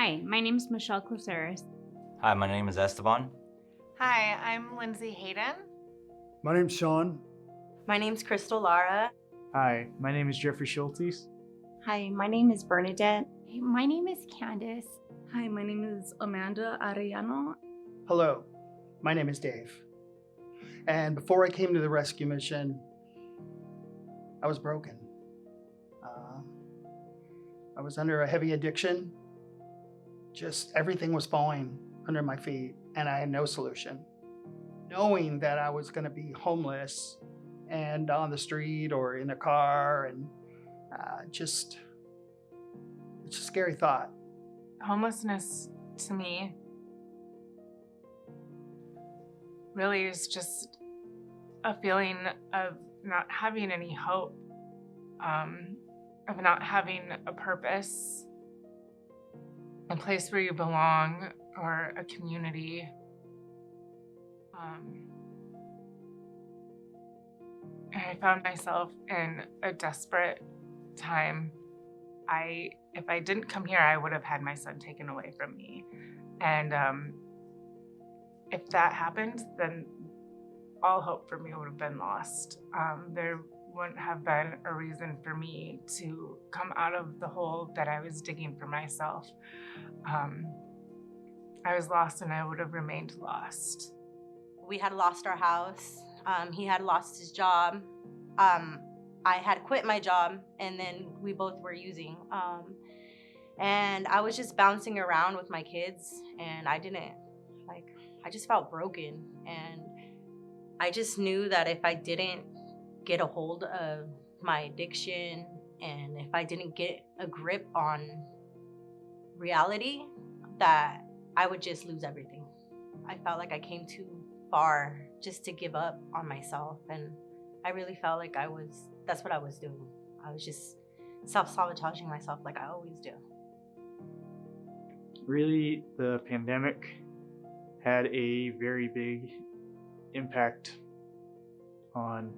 Hi, my name is Michelle Claceris. Hi, my name is Esteban. Hi, I'm Lindsay Hayden. My name's Sean. My name's Crystal Lara. Hi, my name is Jeffrey Schultes. Hi, my name is Bernadette. Hey, my name is Candace. Hi, my name is Amanda Arellano. Hello, my name is Dave. And before I came to the rescue mission, I was broken. I was under a heavy addiction. Just everything was falling under my feet, and I had no solution. Knowing that I was going to be homeless and on the street or in a car, and it's a scary thought. Homelessness to me really is just a feeling of not having any hope, of not having a purpose, a place where you belong, or a community. And I found myself in a desperate time. If I didn't come here, I would have had my son taken away from me. And if that happened, then all hope for me would have been lost. There wouldn't have been a reason for me to come out of the hole that I was digging for myself. I was lost, and I would have remained lost. We had lost our house. He had lost his job. I had quit my job, and then we both were using. And I was just bouncing around with my kids, and I just felt broken. And I just knew that if I didn't get a hold of my addiction, and if I didn't get a grip on reality, that I would just lose everything. I felt like I came too far just to give up on myself, and I really felt like that's what I was doing. I was just self-sabotaging myself like I always do. Really, the pandemic had a very big impact on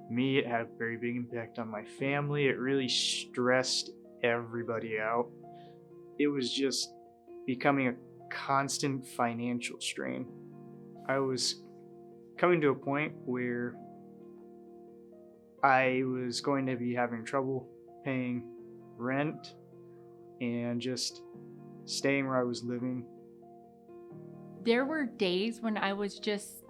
me. It had a very big impact on my family. It really stressed everybody out. It was just becoming a constant financial strain. I was coming to a point where I was going to be having trouble paying rent and just staying where I was living. There were days when I was just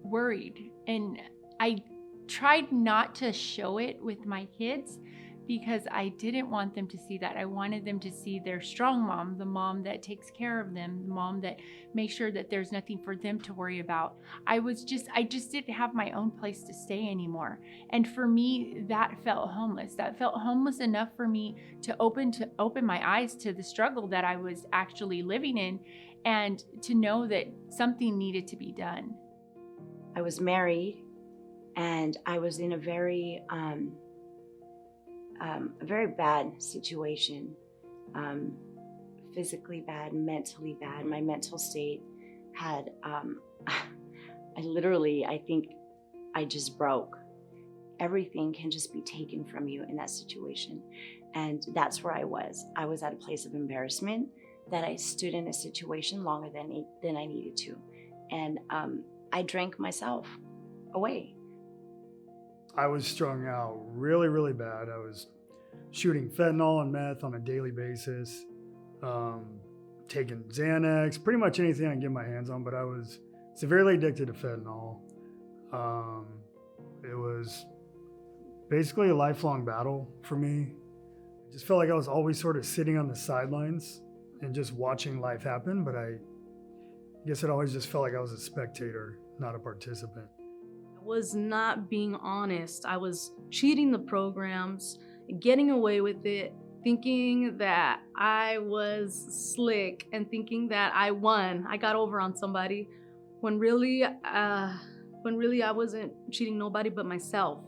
worried, and I tried not to show it with my kids because I didn't want them to see that. I wanted them to see their strong mom, the mom that takes care of them, the mom that makes sure that there's nothing for them to worry about. I just didn't have my own place to stay anymore. And for me, that felt homeless. That felt homeless enough for me to open my eyes to the struggle that I was actually living in, and to know that something needed to be done. I was married, and I was in a very bad situation, physically bad, mentally bad. My mental state had, I think I just broke. Everything can just be taken from you in that situation. And that's where I was. I was at a place of embarrassment that I stood in a situation longer than I needed to. And I drank myself away. I was strung out really, really bad. I was shooting fentanyl and meth on a daily basis, taking Xanax, pretty much anything I can get my hands on, but I was severely addicted to fentanyl. It was basically a lifelong battle for me. I just felt like I was always sort of sitting on the sidelines and just watching life happen, but I guess it always just felt like I was a spectator, not a participant. I was not being honest. I was cheating the programs, getting away with it, thinking that I was slick and thinking that I won. I got over on somebody when really I wasn't cheating nobody but myself.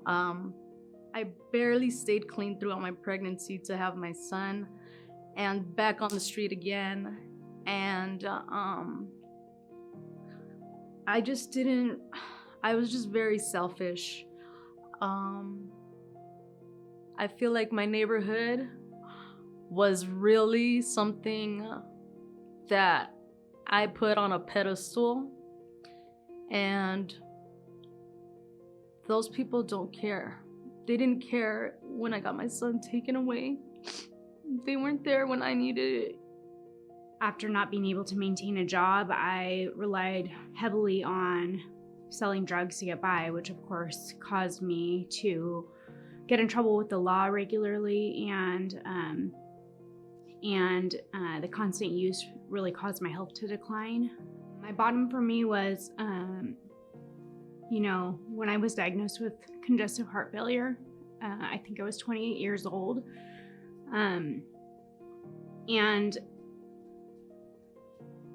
I barely stayed clean throughout my pregnancy to have my son, and back on the street again. And I was just very selfish. I feel like my neighborhood was really something that I put on a pedestal, and those people don't care. They didn't care when I got my son taken away. They weren't there when I needed it. After not being able to maintain a job, I relied heavily on selling drugs to get by, which of course caused me to get in trouble with the law regularly, and the constant use really caused my health to decline. My bottom for me was, when I was diagnosed with congestive heart failure. I think I was 28 years old. And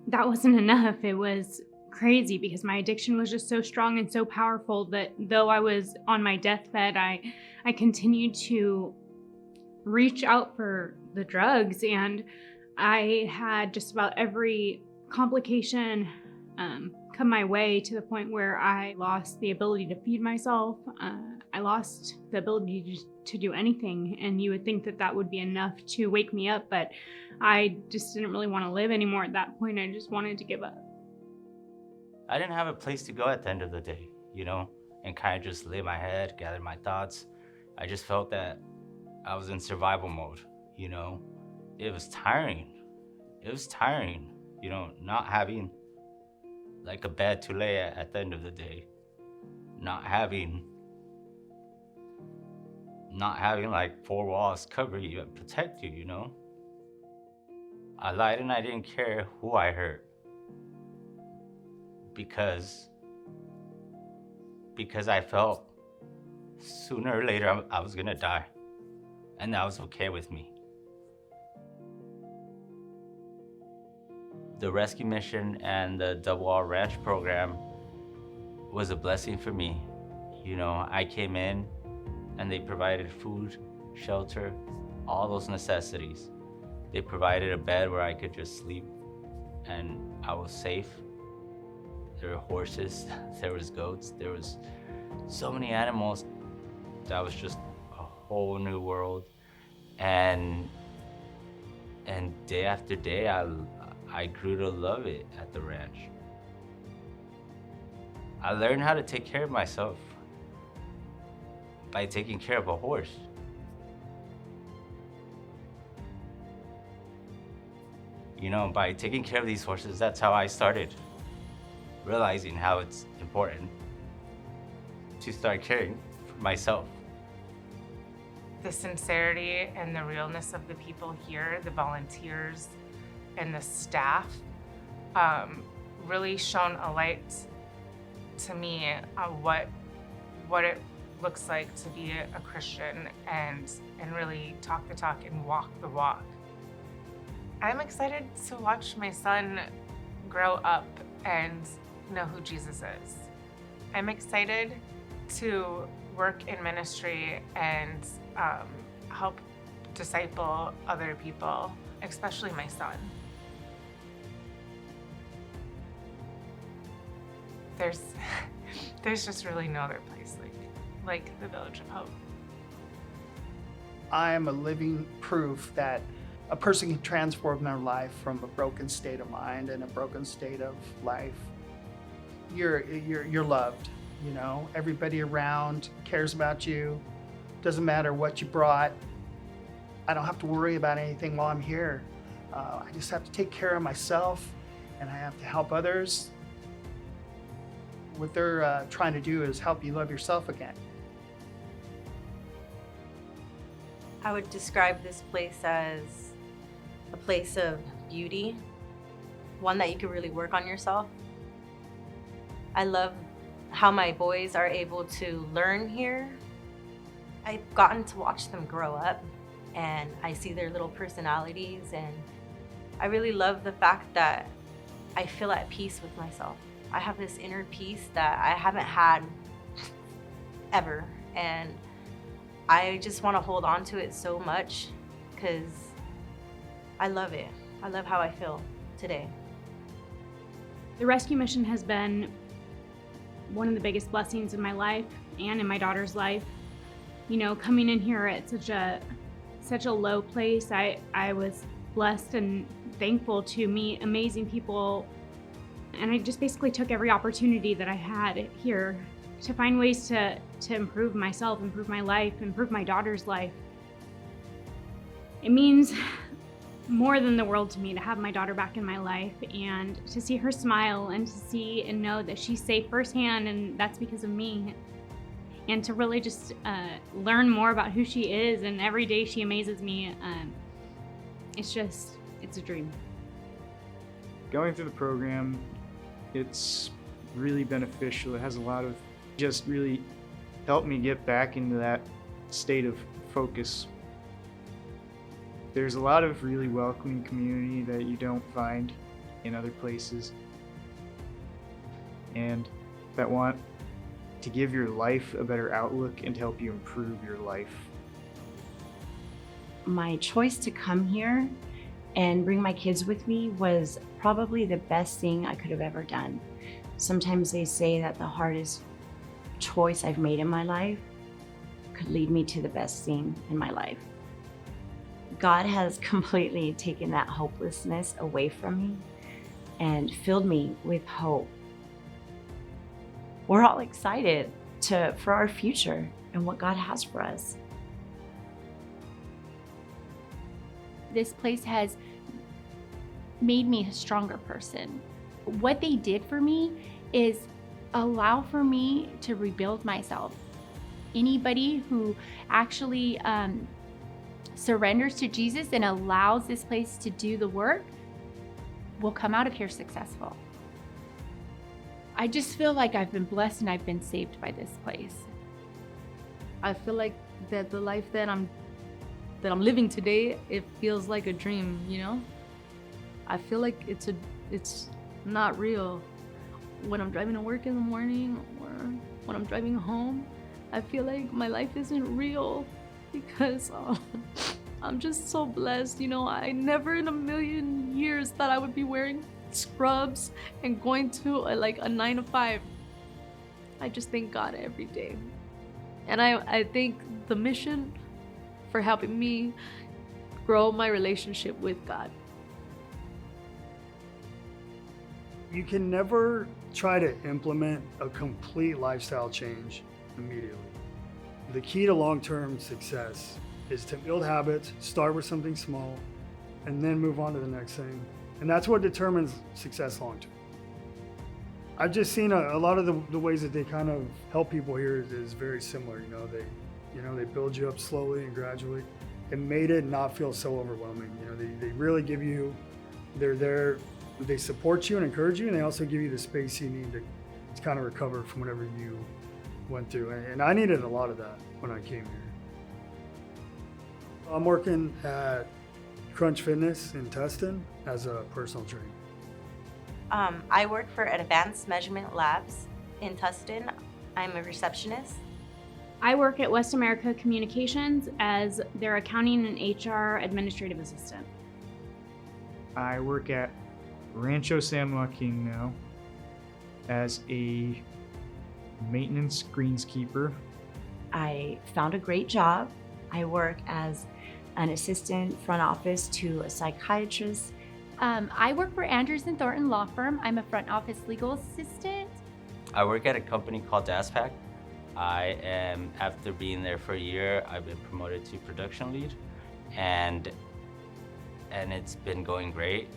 that wasn't enough. It was crazy because my addiction was just so strong and so powerful that though I was on my deathbed, I continued to reach out for the drugs, and I had just about every complication come my way, to the point where I lost the ability to feed myself. I lost the ability to do anything, and you would think that that would be enough to wake me up, but I just didn't really want to live anymore at that point. I just wanted to give up. I didn't have a place to go at the end of the day, and kind of just lay my head, gather my thoughts. I just felt that I was in survival mode, It was tiring. Not having like a bed to lay at the end of the day. Not having like four walls cover you and protect you, I lied and I didn't care who I hurt. Because I felt sooner or later I was gonna die. And that was okay with me. The rescue mission and the Double R Ranch program was a blessing for me. I came in and they provided food, shelter, all those necessities. They provided a bed where I could just sleep and I was safe. There were horses, there was goats, there was so many animals. That was just a whole new world. And day after day, I grew to love it at the ranch. I learned how to take care of myself by taking care of a horse. By taking care of these horses, that's how I started realizing how it's important to start caring for myself. The sincerity and the realness of the people here, the volunteers and the staff, really shone a light to me on what it looks like to be a Christian and really talk the talk and walk the walk. I'm excited to watch my son grow up and know who Jesus is. I'm excited to work in ministry and help disciple other people, especially my son. There's just really no other place like the Village of Hope. I am a living proof that a person can transform their life from a broken state of mind and a broken state of life. You're loved, Everybody around cares about you. Doesn't matter what you brought. I don't have to worry about anything while I'm here. I just have to take care of myself, and I have to help others. What they're trying to do is help you love yourself again. I would describe this place as a place of beauty, one that you can really work on yourself. I love how my boys are able to learn here. I've gotten to watch them grow up, and I see their little personalities, and I really love the fact that I feel at peace with myself. I have this inner peace that I haven't had ever, and I just want to hold on to it so much because I love it. I love how I feel today. The rescue mission has been one of the biggest blessings in my life and in my daughter's life. Coming in here at such such a low place, I was blessed and thankful to meet amazing people. And I just basically took every opportunity that I had here to find ways to improve myself, improve my life, improve my daughter's life. It means more than the world to me to have my daughter back in my life and to see her smile and to see and know that she's safe firsthand, and that's because of me. And to really just learn more about who she is, and every day she amazes me. It's a dream. Going through the program, it's really beneficial. It has a lot of just really helped me get back into that state of focus. There's a lot of really welcoming community that you don't find in other places, and that want to give your life a better outlook and to help you improve your life. My choice to come here and bring my kids with me was probably the best thing I could have ever done. Sometimes they say that the hardest choice I've made in my life could lead me to the best thing in my life. God has completely taken that hopelessness away from me and filled me with hope. We're all excited for our future and what God has for us. This place has made me a stronger person. What they did for me is allow for me to rebuild myself. Anybody who actually surrenders to Jesus and allows this place to do the work will come out of here successful. I just feel like I've been blessed and I've been saved by this place. I feel like that the life that I'm living today, it feels like a dream, you know? I feel like it's not real. When I'm driving to work in the morning or when I'm driving home, I feel like my life isn't real because I'm just so blessed. You know, I never in a million years thought I would be wearing scrubs and going to a 9 to 5. I just thank God every day. And I thank the mission for helping me grow my relationship with God. You can never try to implement a complete lifestyle change immediately. The key to long-term success is to build habits, start with something small, and then move on to the next thing. And that's what determines success long-term. I've just seen a lot of the ways that they kind of help people here is very similar. They build you up slowly and gradually. It made it not feel so overwhelming. They really give you, they're there, they support you and encourage you, and they also give you the space you need to kind of recover from whatever you went through. And I needed a lot of that when I came here. I'm working at Crunch Fitness in Tustin as a personal trainer. I work for Advanced Measurement Labs in Tustin. I'm a receptionist. I work at West America Communications as their accounting and HR administrative assistant. I work at Rancho San Joaquin now as a maintenance greenskeeper. I found a great job. I work as an assistant front office to a psychiatrist. I work for Andrews & Thornton Law Firm. I'm a front office legal assistant. I work at a company called DASPAC. After being there for a year, I've been promoted to production lead, and it's been going great.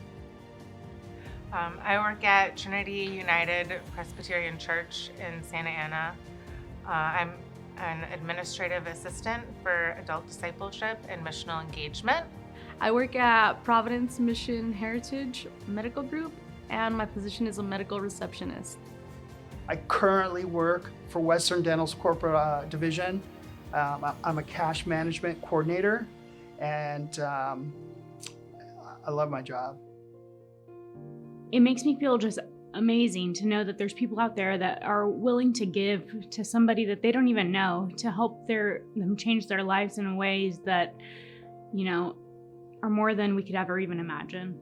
I work at Trinity United Presbyterian Church in Santa Ana. I'm an administrative assistant for adult discipleship and missional engagement. I work at Providence Mission Heritage Medical Group, and my position is a medical receptionist. I currently work for Western Dental's corporate division. I'm a cash management coordinator, and I love my job. It makes me feel just amazing to know that there's people out there that are willing to give to somebody that they don't even know to help them change their lives in ways that, are more than we could ever even imagine.